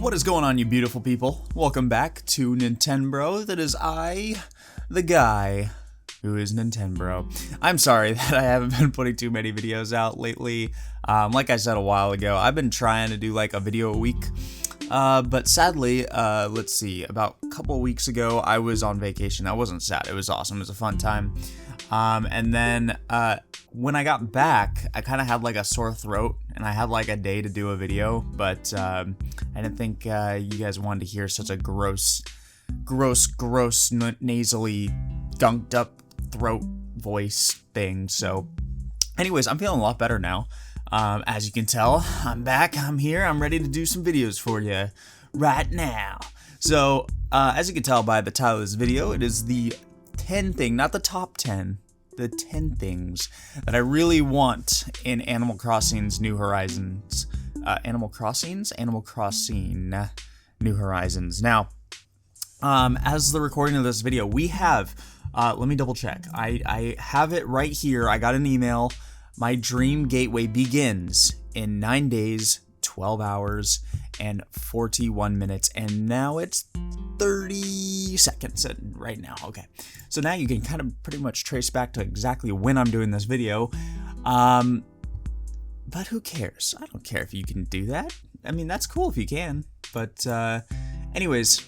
What is going on, you beautiful people? Welcome back to Nintendo. That is I, the guy who is Nintendo. I'm sorry that I haven't been putting too many videos out lately. Like I said a while ago, I've been trying to do like a video a week. But sadly, let's see, about a couple of weeks ago, I was on vacation. I wasn't sad. It was awesome. It was a fun time. And then when I got back, I kind of had like a sore throat and I had like a day to do a video, but I didn't think you guys wanted to hear such a gross, nasally, gunked up throat voice thing. So anyways, I'm feeling a lot better now. As you can tell, I'm back, I'm here, I'm ready to do some videos for you right now. So, as you can tell by the title of this video, it is the 10 thing, not the top 10, the 10 things that I really want in Animal Crossing's New Horizons. Animal Crossing New Horizons. Now, as the recording of this video, we have, let me double check. I have it right here. I got an email. My dream gateway begins in 9 days, 12 hours, and 41 minutes, and now it's 30 seconds right now. Okay, so now you can kind of pretty much trace back to exactly when I'm doing this video, but who cares? I don't care if you can do that. I mean, that's cool if you can, but anyways,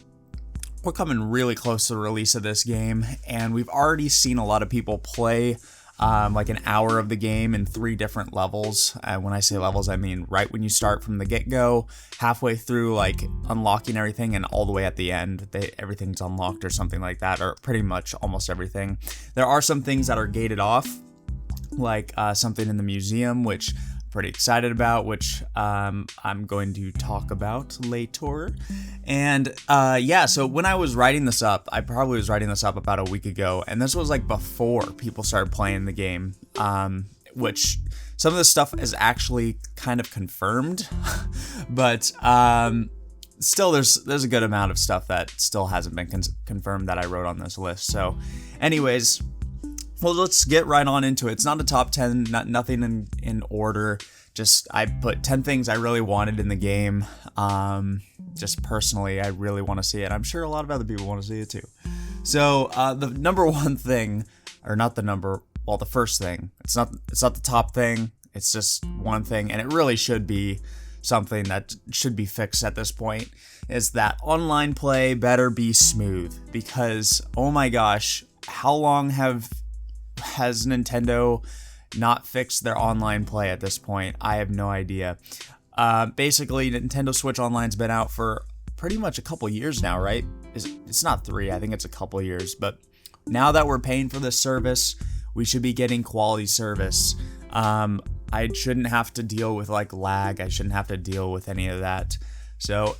we're coming really close to the release of this game, and we've already seen a lot of people play like an hour of the game in 3 different levels. When I say levels, I mean right when you start from the get-go, halfway through like unlocking everything, and all the way at the end, everything's unlocked or something like that, or pretty much almost everything. There are some things that are gated off, like something in the museum, which I'm pretty excited about, which I'm going to talk about later. And yeah, so when I was writing this up, I probably was writing this up about a week ago, and this was like before people started playing the game, which some of this stuff is actually kind of confirmed, but still there's a good amount of stuff that still hasn't been confirmed that I wrote on this list. So anyways, well, let's get right on into it. It's not a top 10, nothing in order. Just, I put 10 things I really wanted in the game. Just personally, I really want to see it. I'm sure a lot of other people want to see it too. So, the number one thing, or not the number, well, the first thing, it's not the top thing, it's just one thing, and it really should be something that should be fixed at this point, is that online play better be smooth, because, oh my gosh, how long has Nintendo not fixed their online play at this point? I have no idea. Basically, Nintendo Switch Online's been out for pretty much a couple years now, right? It's not 3, I think it's a couple years, but now that we're paying for this service, we should be getting quality service. I shouldn't have to deal with like lag, I shouldn't have to deal with any of that. So,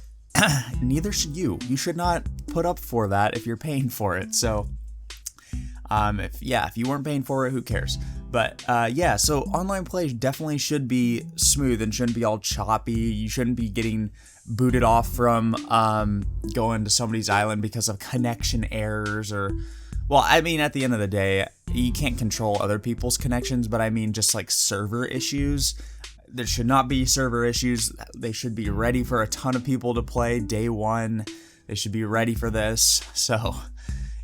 neither should you. You should not put up for that if you're paying for it. So, if you weren't paying for it, who cares? But yeah, so online play definitely should be smooth and shouldn't be all choppy. You shouldn't be getting booted off from going to somebody's island because of connection errors, or, well, I mean, at the end of the day, you can't control other people's connections, but I mean just like server issues. There should not be server issues. They should be ready for a ton of people to play day one. They should be ready for this. So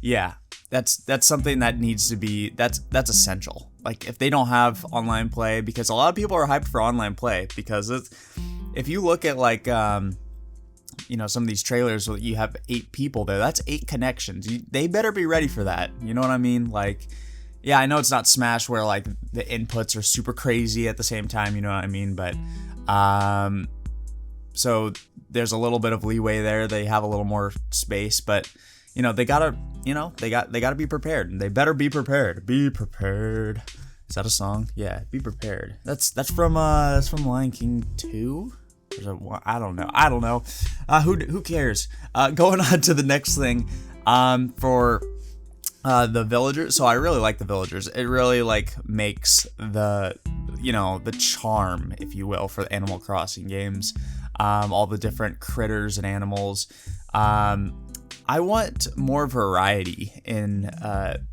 yeah, that's something that needs to be, that's essential. Like, if they don't have online play, because a lot of people are hyped for online play, because if you look at like, you know, some of these trailers, you have 8 people there, that's 8 connections. They better be ready for that. You know what I mean? Like, yeah, I know it's not Smash where like the inputs are super crazy at the same time, you know what I mean? But, so there's a little bit of leeway there. They have a little more space, but you know, they gotta be prepared. They better be prepared. Be prepared. Is that a song? Yeah, be prepared. That's from Lion King 2. I don't know. Who cares? Going on to the next thing. For the villagers. So I really like the villagers. It really like makes the charm, if you will, for the Animal Crossing games. All the different critters and animals. I want more variety in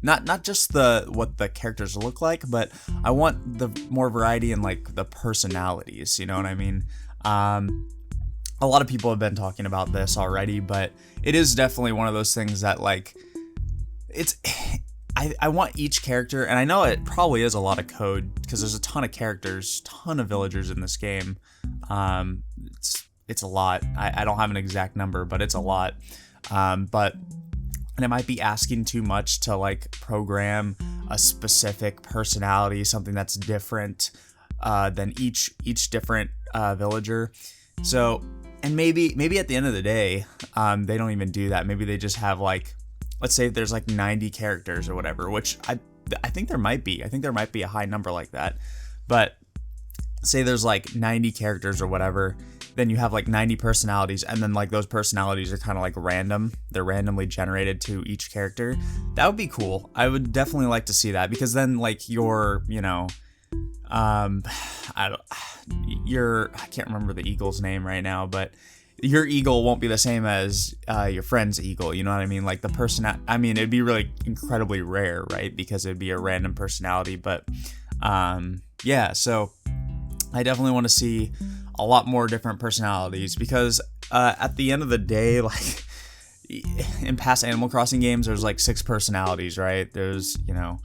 not just what the characters look like, but I want the more variety in like the personalities. You know what I mean? a lot of people have been talking about this already, but it is definitely one of those things that, like, it's, I want each character, and I know it probably is a lot of code, because there's a ton of characters, ton of villagers in this game. It's a lot. I don't have an exact number, but it's a lot. And it might be asking too much to, like, program a specific personality, something that's different than each different villager. So, and maybe at the end of the day, they don't even do that. Maybe they just have, like, let's say there's like 90 characters or whatever, which I think there might be. I think there might be a high number like that. But say there's like 90 characters or whatever, then you have like 90 personalities, and then like those personalities are kind of like random. They're randomly generated to each character. That would be cool. I would definitely like to see that, because then like your, you know, I can't remember the eagle's name right now, but your eagle won't be the same as your friend's eagle. You know what I mean? Like the person, I mean, it'd be really incredibly rare, right? Because it'd be a random personality. But yeah, so I definitely want to see a lot more different personalities, because at the end of the day, like in past Animal Crossing games, there's like 6 personalities, right? There's, you know,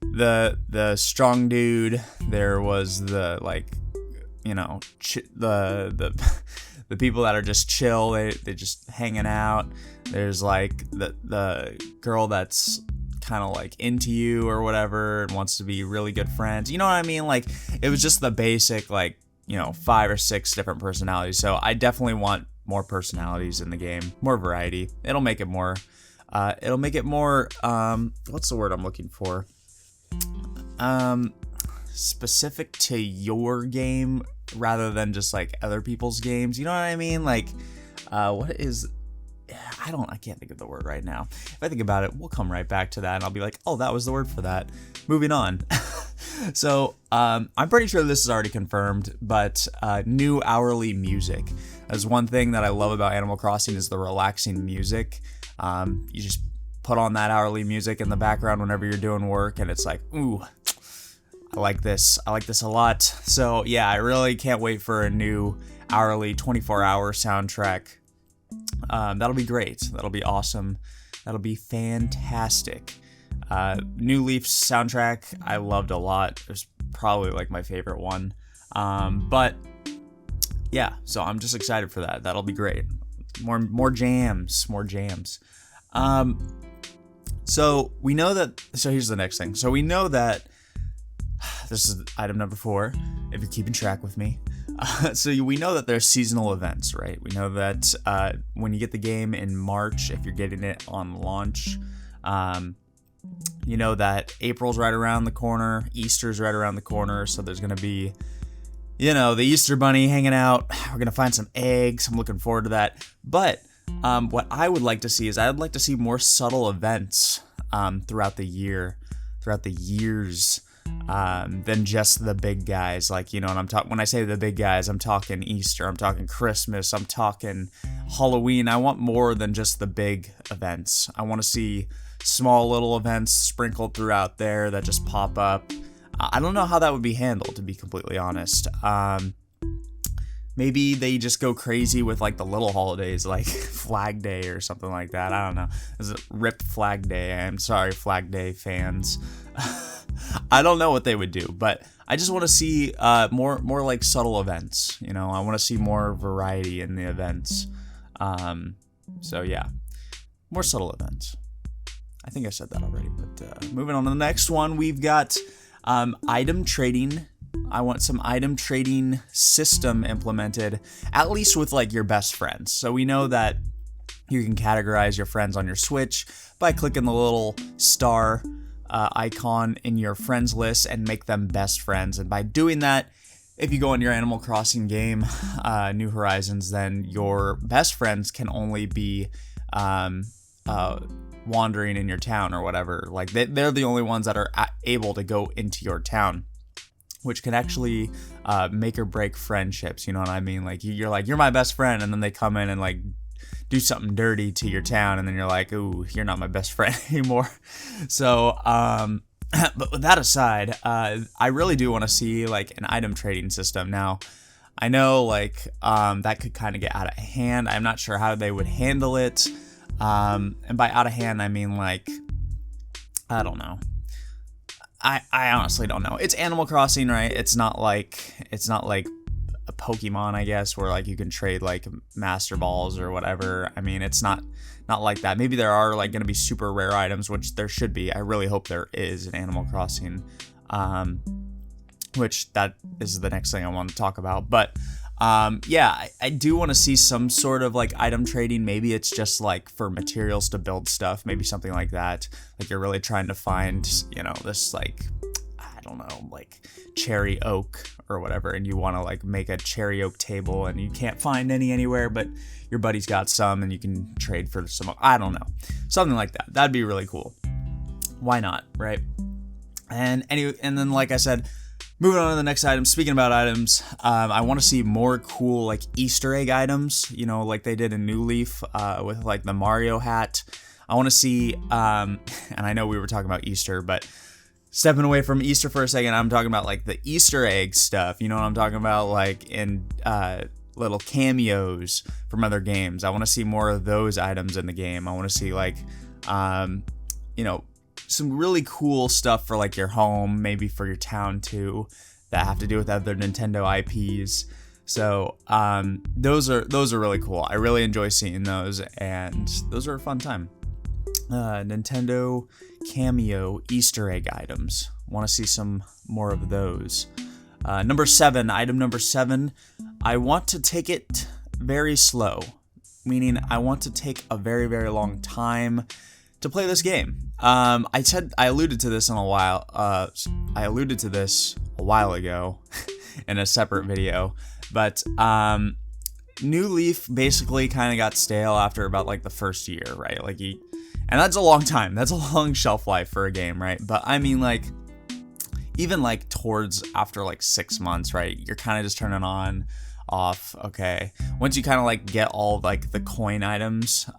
the strong dude. There was the, like, you know, the people that are just chill, they're just hanging out. There's like the girl that's kind of like into you or whatever and wants to be really good friends. You know what I mean? Like, it was just the basic, like, you know, 5 or 6 different personalities. So I definitely want more personalities in the game, more variety. It'll make it more what's the word I'm looking for? Specific to your game rather than just like other people's games. You know what I mean? Like, what is, I can't think of the word right now. If I think about it, we'll come right back to that and I'll be like, oh, that was the word for that. Moving on. So, I'm pretty sure this is already confirmed, but new hourly music. That's one thing that I love about Animal Crossing, is the relaxing music. You just put on that hourly music in the background whenever you're doing work, and it's like, ooh, I like this a lot. So yeah, I really can't wait for a new hourly 24-hour soundtrack. That'll be great. That'll be awesome. That'll be fantastic. New Leaf's soundtrack I loved a lot. It was probably like my favorite one. But yeah, so I'm just excited for that. That'll be great. More jams. So we know that, so here's the next thing. So we know that, this is item number 4, if you're keeping track with me. So we know that there's seasonal events, right? We know that when you get the game in March, if you're getting it on launch, you know that April's right around the corner, Easter's right around the corner, so there's going to be, you know, the Easter Bunny hanging out. We're going to find some eggs. I'm looking forward to that. But what I would like to see is, I'd like to see more subtle events throughout the years, than just the big guys. Like, you know, and when I say the big guys, I'm talking Easter, I'm talking Christmas, I'm talking Halloween. I want more than just the big events. I want to see small little events sprinkled throughout there that just pop up. I don't know how that would be handled, to be completely honest. Maybe they just go crazy with like the little holidays, like Flag Day or something like that. I don't know. Is it RIP Flag Day? I'm sorry, Flag Day fans. I don't know what they would do, but I just want to see more like subtle events. You know, I want to see more variety in the events. So yeah, more subtle events. I think I said that already, but moving on to the next one, we've got item trading. I want some item trading system implemented, at least with like your best friends. So we know that you can categorize your friends on your Switch by clicking the little star icon in your friends list and make them best friends. And by doing that, if you go on your Animal Crossing game, New Horizons, then your best friends can only be wandering in your town or whatever. Like they're the only ones that are able to go into your town, which can actually make or break friendships. You know what I mean? Like you're like, you're my best friend, and then they come in and like do something dirty to your town, and then you're like, ooh, you're not my best friend anymore. So, but with that aside, I really do want to see like an item trading system. Now, I know like that could kind of get out of hand. I'm not sure how they would handle it. And by out of hand, I mean like, I don't know. I honestly don't know. It's Animal Crossing, right? It's not like a Pokemon, I guess, where like you can trade like Master Balls or whatever. I mean, it's not like that. Maybe there are like going to be super rare items, which there should be. I really hope there is in Animal Crossing, which that is the next thing I want to talk about. But yeah, I do want to see some sort of like item trading. Maybe it's just like for materials to build stuff, maybe something like that. Like you're really trying to find, this like, I don't know, like cherry oak or whatever, and you want to like make a cherry oak table and you can't find any anywhere, but your buddy's got some and you can trade for some, I don't know, something like that. That'd be really cool. Why not, right? And then like I said, moving on to the next item. Speaking about items, I want to see more cool like Easter egg items, like they did in New Leaf with like the Mario hat. I want to see, and I know we were talking about Easter, but stepping away from Easter for a second, I'm talking about like the Easter egg stuff. You know what I'm talking about? Like in little cameos from other games. I want to see more of those items in the game. I want to see like, some really cool stuff for like your home, maybe for your town too, that have to do with other Nintendo IPs. So those are really cool. I really enjoy seeing those, and those are a fun time. Nintendo cameo Easter egg items. Want to see some more of those. Item number 7. I want to take it very slow, meaning I want to take a very, very long time to play this game. I alluded to this a while ago in a separate video, but New Leaf basically kind of got stale after about like the first year, right? And that's a long time. That's a long shelf life for a game, right? But I mean, like, even like towards after like 6 months, right? You're kind of just turning on, off. Okay. Once you kind of like get all like the coin items,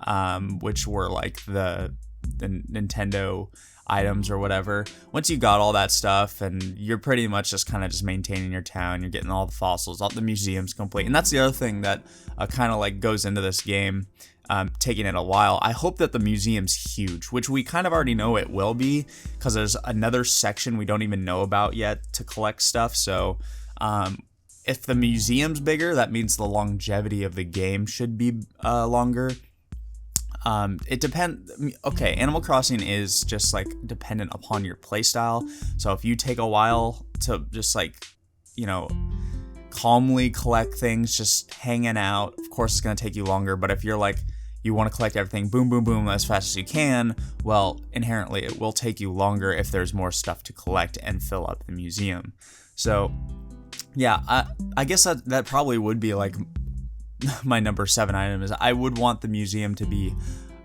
which were like the Nintendo items or whatever. Once you got all that stuff and you're pretty much just kind of just maintaining your town, you're getting all the fossils, all the museums complete. And that's the other thing that kind of like goes into this game, taking it a while. I hope that the museum's huge, which we kind of already know it will be, because there's another section we don't even know about yet to collect stuff. So if the museum's bigger, that means the longevity of the game should be longer. It depends. Okay, Animal Crossing is just like dependent upon your playstyle. So if you take a while to just like, calmly collect things, just hanging out, of course it's going to take you longer. But if you're like, you want to collect everything, boom, boom, boom, as fast as you can, well, inherently it will take you longer if there's more stuff to collect and fill up the museum. So yeah, I guess that probably would be like my number 7 item is I would want the museum to be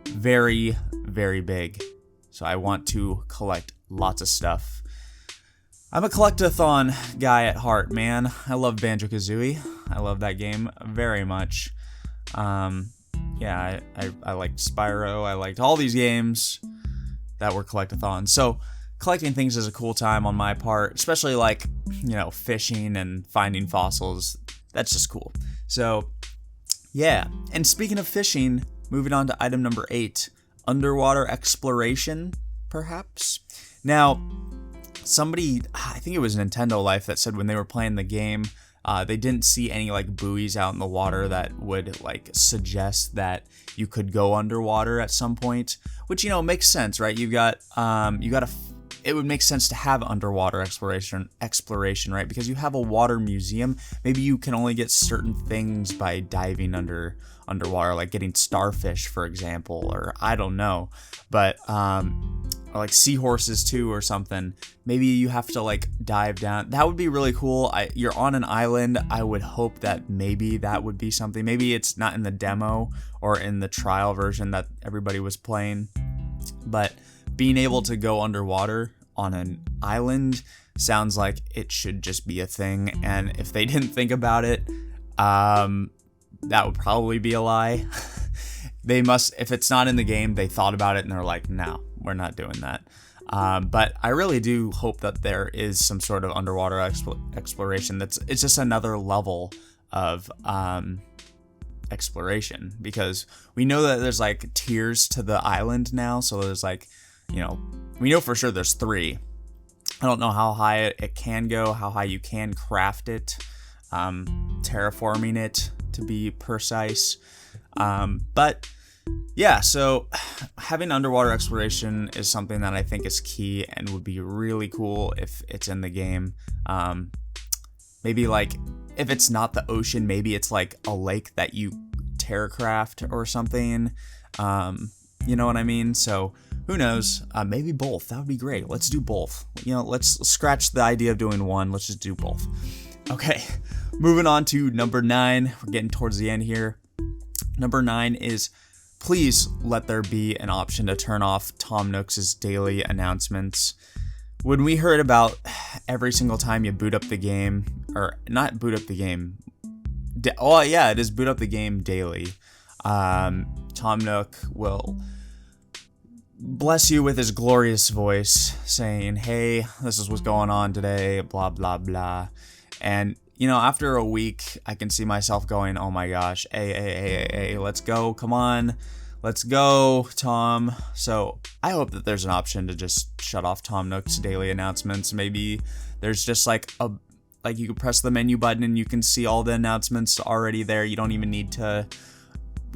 very, very big. So I want to collect lots of stuff. I'm a collectathon guy at heart, man. I love Banjo-Kazooie. I love that game very much. Yeah, I liked Spyro. I liked all these games that were collectathons. So collecting things is a cool time on my part, especially like, fishing and finding fossils. That's just cool. So yeah, and speaking of fishing, moving on to item number 8, underwater exploration, perhaps? Now, somebody, I think it was Nintendo Life, that said when they were playing the game, they didn't see any like buoys out in the water that would like suggest that you could go underwater at some point, which, makes sense, right? It would make sense to have underwater exploration, right? Because you have a water museum. Maybe you can only get certain things by diving underwater, like getting starfish, for example, or I don't know, but or like seahorses too, or something. Maybe you have to like dive down. That would be really cool. You're on an island. I would hope that maybe that would be something. Maybe it's not in the demo or in the trial version that everybody was playing, but being able to go underwater on an island sounds like it should just be a thing. And if they didn't think about it, that would probably be a lie. They must, if it's not in the game, they thought about it and they're like, no, we're not doing that. But I really do hope that there is some sort of underwater exploration. It's just another level of exploration, because we know that there's like tiers to the island now. So there's like, you know, we know for sure there's 3. I don't know how high it can go, how high you can craft it, terraforming it to be precise. But yeah, so having underwater exploration is something that I think is key and would be really cool if it's in the game. Maybe like if it's not the ocean, maybe it's like a lake that you terracraft or something. You know what I mean? So who knows? Maybe both. That would be great. Let's do both. You know, let's scratch the idea of doing one. Let's just do both. Okay, moving on to number 9. We're getting towards the end here. Number 9 is, please let there be an option to turn off Tom Nook's daily announcements. When we heard about every single time you boot up the game, or not boot up the game, oh yeah, it is boot up the game daily. Tom Nook will bless you with his glorious voice saying, hey, this is what's going on today, blah, blah, blah. And, you know, after a week, I can see myself going, oh my gosh, hey, let's go, come on, let's go, Tom. So I hope that there's an option to just shut off Tom Nook's daily announcements. Maybe there's just like you can press the menu button and you can see all the announcements already there. You don't even need to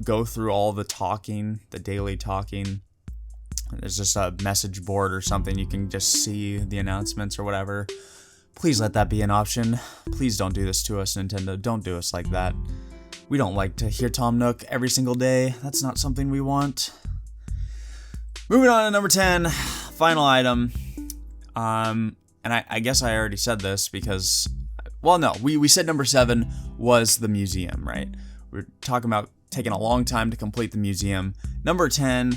go through all the talking, the daily talking. There's just a message board or something. You can just see the announcements or whatever. Please let that be an option. Please don't do this to us, Nintendo. Don't do us like that. We don't like to hear Tom Nook every single day. That's not something we want. Moving on to number 10, final item. And I guess I already said this because, well, no, we said number 7 was the museum, right? We're talking about taking a long time to complete the museum. Number 10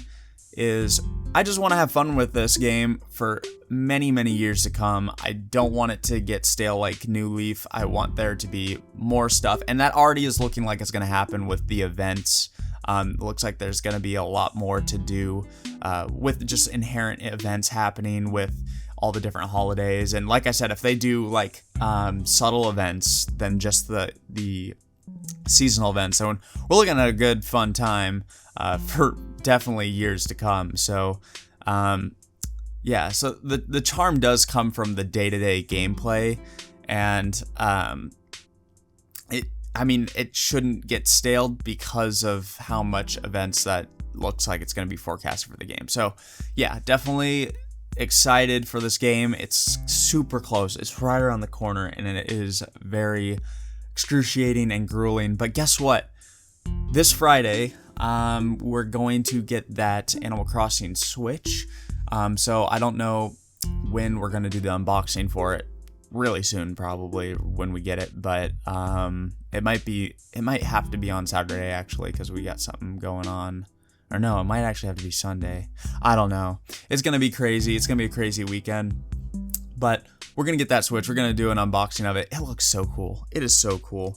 is, I just want to have fun with this game for many, many years to come. I don't want it to get stale like New Leaf. I want there to be more stuff, and that already is looking like it's going to happen with the events. It looks like there's going to be a lot more to do with just inherent events happening with all the different holidays. And like I said, if they do like subtle events than just the seasonal events, so we're looking at a good fun time for definitely years to come. So yeah, so the charm does come from the day-to-day gameplay, and it shouldn't get stale because of how much events that looks like it's going to be forecasted for the game. So yeah, definitely excited for this game. It's super close. It's right around the corner, and it is very excruciating and grueling. But guess what? This Friday, we're going to get that Animal Crossing Switch. So I don't know when we're going to do the unboxing for it. Really soon, probably, when we get it. But it might have to be on Saturday, actually, because we got something going on. Or no, it might actually have to be Sunday. I don't know. It's going to be crazy. It's going to be a crazy weekend. But we're going to get that Switch. We're going to do an unboxing of it. It looks so cool. It is so cool.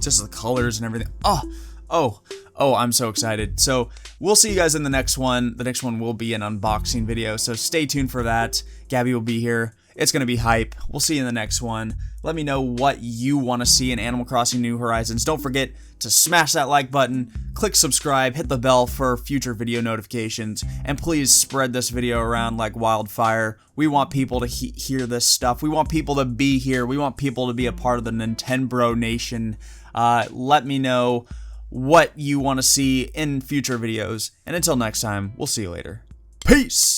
Just the colors and everything. Oh, I'm so excited. So we'll see you guys in the next one. The next one will be an unboxing video, so stay tuned for that. Gabby will be here. It's going to be hype. We'll see you in the next one. Let me know what you want to see in Animal Crossing New Horizons. Don't forget to smash that like button, click subscribe, hit the bell for future video notifications, and please spread this video around like wildfire. We want people to hear this stuff. We want people to be here. We want people to be a part of the Nintendo Nation. Let me know what you want to see in future videos. And until next time, we'll see you later. Peace!